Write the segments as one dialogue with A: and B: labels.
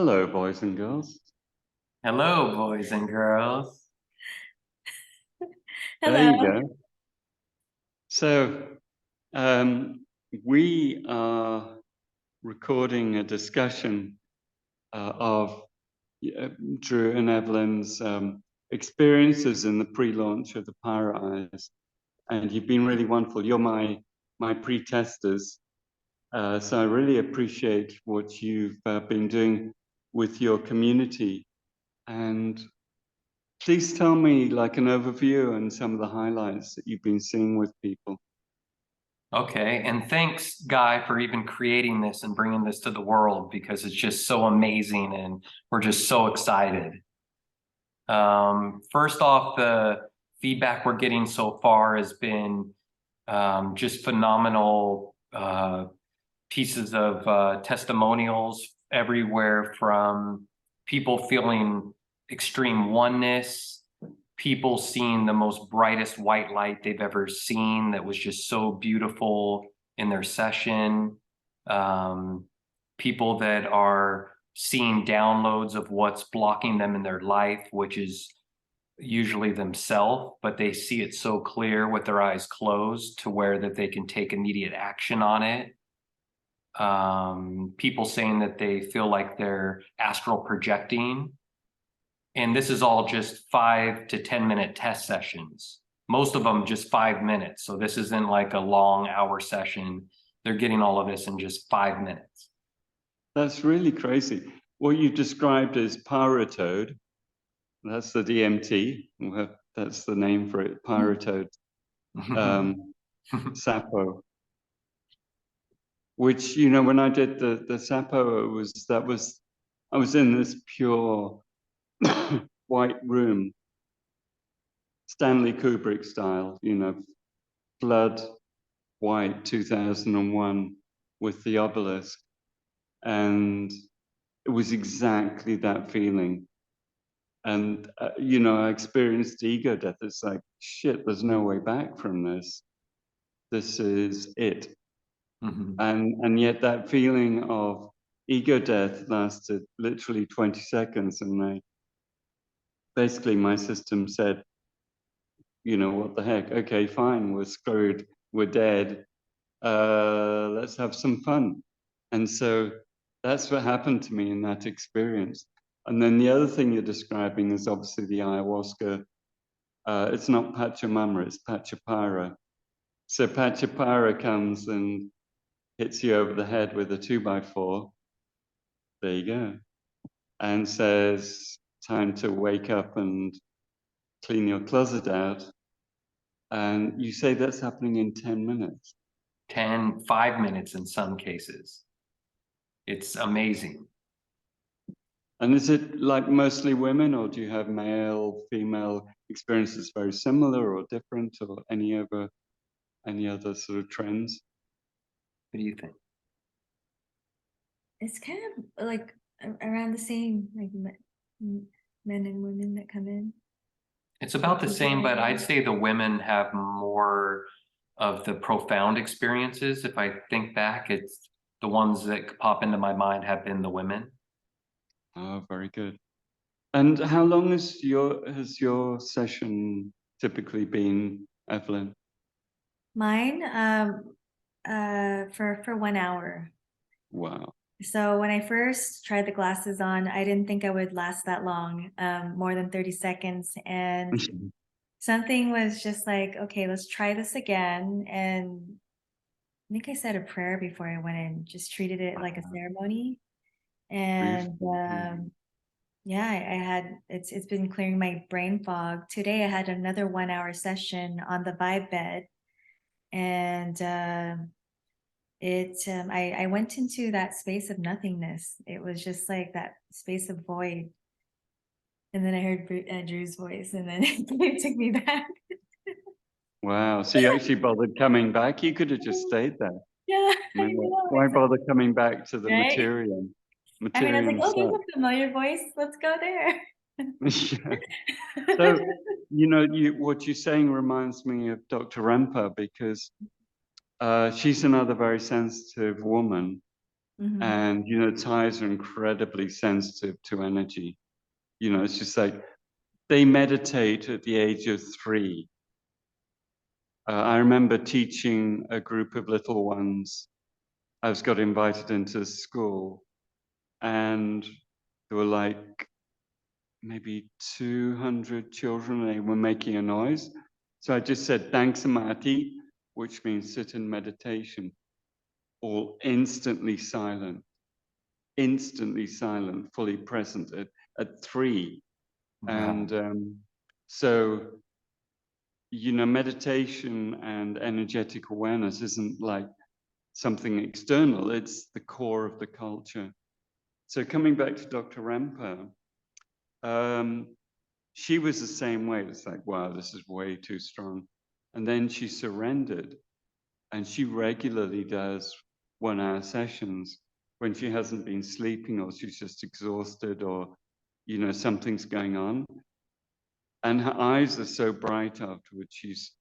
A: Hello, boys and girls.
B: Hello, boys and girls.
A: There you
C: Hello.
A: go. So, um, we are recording a discussion of Drew and Evelyn's experiences in the pre-launch of the PyraEyes, and you've been really wonderful. You're my pre-testers, so I really appreciate what you've been doing with your community. And please tell me like an overview and some of the highlights that you've been seeing with people.
B: Okay, and thanks, Guy, for even creating this and bringing this to the world because it's just so amazing and we're just so excited. First off, the feedback we're getting so far has been just phenomenal pieces of testimonials everywhere from people feeling extreme oneness, people seeing the most brightest white light they've ever seen that was just so beautiful in their session. People that are seeing downloads of what's blocking them in their life, which is usually themselves, but they see it so clear with their eyes closed to where that they can take immediate action on it. People saying that they feel like they're astral projecting. And this is all just 5 to 10 minute test sessions. Most of them just 5 minutes. So this isn't like a long hour session. They're getting all of this in just 5 minutes.
A: That's really crazy. What you described as pyrotode, that's the DMT, well, that's the name for it, pyrotode, Sapo, which, you know, when I did the Sapo, I was in this pure white room, Stanley Kubrick style, you know, blood white 2001 with the obelisk. And it was exactly that feeling. And, you know, I experienced ego death. It's like, shit, there's no way back from this. This is it. And yet that feeling of ego death lasted literally 20 seconds. And basically my system said, you know, what the heck? Okay, fine, we're screwed. We're dead. Let's have some fun. And so that's what happened to me in that experience. And then the other thing you're describing is obviously the ayahuasca. It's not Pachamama, it's Pachapara. So Pachapara comes and hits you over the head with a 2x4. There you go. And says, time to wake up and clean your closet out. And you say that's happening in 10 minutes.
B: 5 minutes in some cases. It's amazing.
A: And is it like mostly women, or do you have male, female experiences very similar or different, or any other sort of trends?
B: What do you think?
C: It's kind of like around the same, like men and women that come in.
B: It's about the same, but I'd say the women have more of the profound experiences. If I think back, it's the ones that pop into my mind have been the women.
A: Oh, very good. And how long has your session typically been, Evelyn?
C: Mine, for 1 hour.
A: Wow.
C: So when I first tried the glasses on, I didn't think I would last that long, more than 30 seconds. And something was just like, okay, let's try this again. And I think I said a prayer before I went in, just treated it like a ceremony. And yeah, I had it's been clearing my brain fog. Today I had another 1 hour session on the vibe bed, and I went into that space of nothingness. It was just like that space of void, and then I heard Drew's voice, and then it took me back.
A: Wow. So you actually bothered coming back? You could have just stayed there.
C: Yeah,
A: I
C: I
A: mean,
C: know,
A: why bother coming back to the
C: right? I mean, I was like,
A: material
C: oh, there's
A: stuff?
C: a familiar voice. Let's go there.
A: Yeah. So, you know, what you're saying reminds me of Dr. Rampa because she's another very sensitive woman.
C: Mhm.
A: And, you know, Thais are incredibly sensitive to energy. You know, it's just like they meditate at the age of 3. I remember teaching a group of little ones. I was got invited into school, and there were like maybe 200 children. They were making a noise. So I just said, Dangsamati, which means sit in meditation, all instantly silent, fully present at 3.
B: Wow.
A: And so, you know, meditation and energetic awareness isn't like something external, it's the core of the culture. So coming back to Dr. Rampa, she was the same way. It's like, wow, this is way too strong. And then she surrendered, and she regularly does 1-hour sessions when she hasn't been sleeping, or she's just exhausted, or, you know, something's going on. And her eyes are so bright afterwards. She's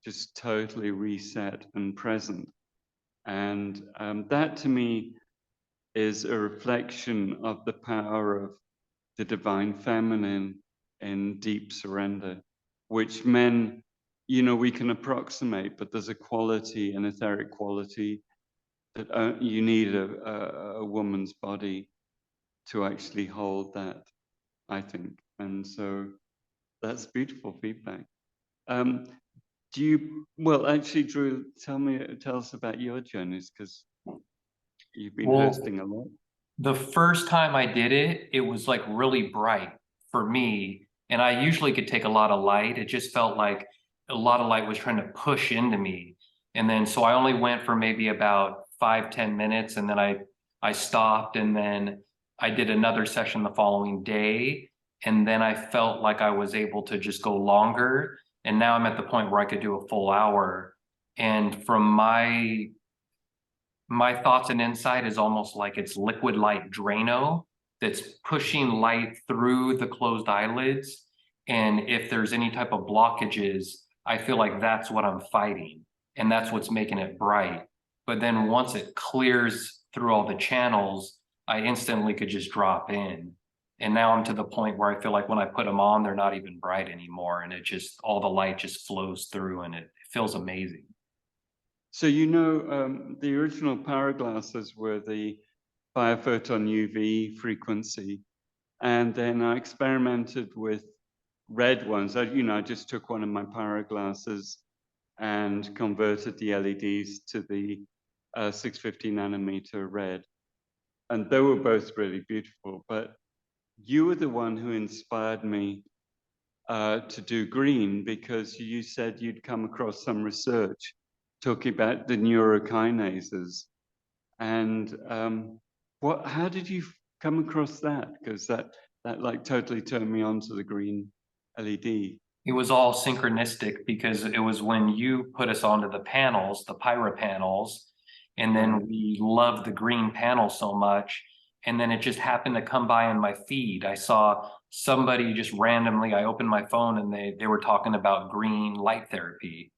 A: just totally reset and present. And that to me is a reflection of the power of the divine feminine in deep surrender, which men, you know, we can approximate, but there's a quality, an etheric quality that you need a woman's body to actually hold that, I think. And so that's beautiful feedback. Um, do you, well, actually, Drew, tell us about your journeys, because you've been
B: Well,
A: hosting a lot.
B: the first time I did it, it was like really bright for me. And I usually could take a lot of light. It just felt like a lot of light was trying to push into me. And then so I only went for maybe about 5, 10 minutes, and then I stopped, and then I did another session the following day. And then I felt like I was able to just go longer. And now I'm at the point where I could do a full hour. And from my thoughts and insight is almost like it's liquid light Drano that's pushing light through the closed eyelids. And if there's any type of blockages, I feel like that's what I'm fighting. And that's what's making it bright. But then once it clears through all the channels, I instantly could just drop in. And now I'm to the point where I feel like when I put them on, they're not even bright anymore. And it just, all the light just flows through, and it feels amazing.
A: So, you know, the original power glasses were the biophoton UV frequency. And then I experimented with red ones. You know, I just took one of my power glasses and converted the LEDs to the 650 nanometer red. And they were both really beautiful. But you were the one who inspired me to do green, because you said you'd come across some research talking about the neurokinases. And how did you come across that? Because that like totally turned me on to the green LED.
B: It was all synchronistic because it was when you put us onto the panels, the Pyra panels, and then
A: Right.
B: we loved the green panel so much. And then it just happened to come by in my feed. I saw somebody just randomly, I opened my phone, and they were talking about green light therapy.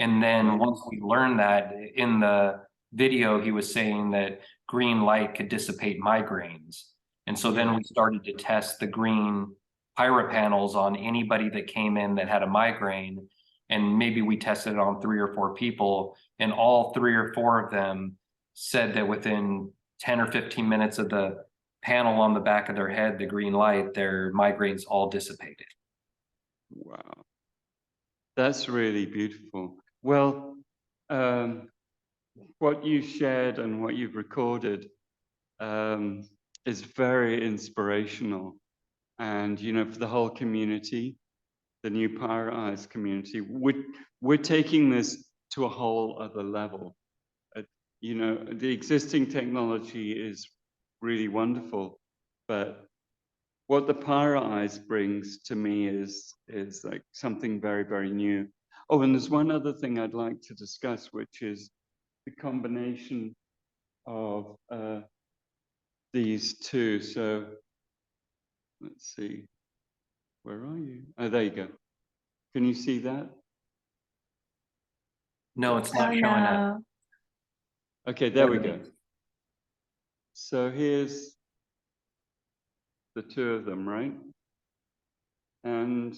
B: And then
A: Right.
B: once we learned that in the video, he was saying that green light could dissipate migraines. And so then
A: Yeah.
B: we started to test the green Pyra panels on anybody that came in that had a migraine. And maybe we tested it on 3 or 4 people, and all 3 or 4 of them said that within 10 or 15 minutes of the panel on the back of their head, the green light, their migraines all dissipated.
A: Wow. That's really beautiful. Well, what you shared and what you've recorded um, is very inspirational. And, you know, for the whole community, the new PyraEyes community, we're taking this to a whole other level. You know, the existing technology is really wonderful, but what the PyraEyes brings to me is like something very, very new. Oh, and there's one other thing I'd like to discuss, which is the combination of these two. So let's see, where are you? Oh, there you go. Can you see that?
B: No, it's
C: Oh
B: not showing up.
C: no.
A: Okay, there we go. So here's the two of them, right? And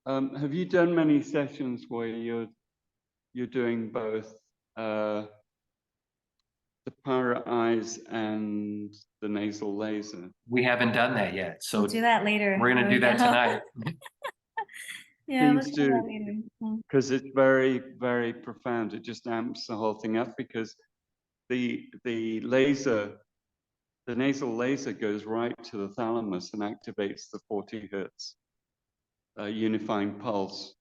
A: have you done many sessions where you're doing both the PyraEyes and the nasal laser?
B: We haven't done that yet, so
C: We'll do that later.
B: we're gonna
C: when we
B: do that
C: go.
B: tonight.
C: Yeah, we'll
A: Please
C: do that
A: do.
C: later. Mm.
A: Because it's very, very profound. It just amps the whole thing up because the laser, the nasal laser goes right to the thalamus and activates the 40 hertz unifying pulse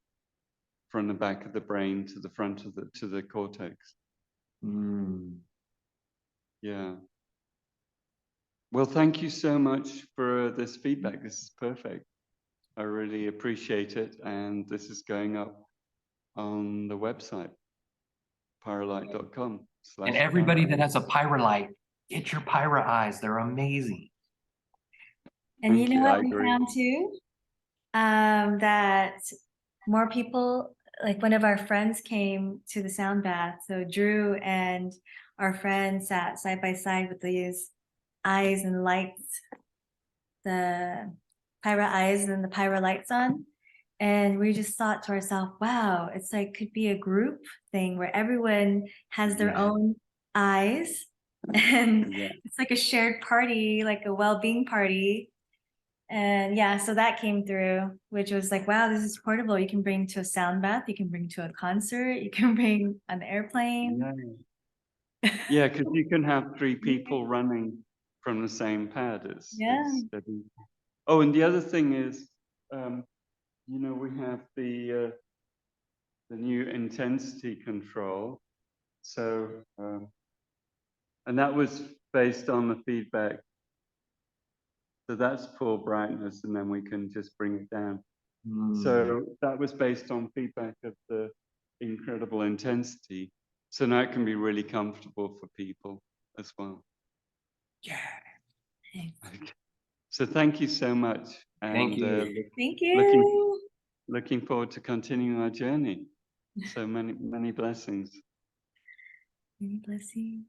A: from the back of the brain to the front of the cortex.
B: Mm.
A: Yeah. Well, thank you so much for this feedback. This is perfect. I really appreciate it. And this is going up on the website, pyralight.com.
B: And everybody that has a PyraLight, get your PyraEyes. They're amazing.
C: And
A: Thank
C: you
A: you,
C: know
A: I
C: what we
A: agree.
C: found too? That more people, like one of our friends came to the sound bath. So Drew and our friend sat side by side with these eyes and lights, the PyraEyes and the PyraLights on. And we just thought to ourselves, wow, it's like could be a group thing where everyone has their
A: Yeah.
C: own eyes. And
A: Yeah.
C: it's like a shared party, like a well-being party. And yeah, so that came through, which was like, wow, this is portable. You can bring to a sound bath, you can bring to a concert, you can bring on the airplane.
A: Yeah, because you can have 3 people running from the same pad.
C: Yeah.
A: Oh, and the other thing is, you know, we have the new intensity control. So, and that was based on the feedback. So that's full brightness, and then we can just bring it down.
B: Mm.
A: So that was based on feedback of the incredible intensity. So now it can be really comfortable for people as well.
B: Yeah.
A: Okay. So thank you so much.
B: Thank you.
C: Thank you.
A: Looking forward to continuing our journey. So many blessings.
C: Many blessings.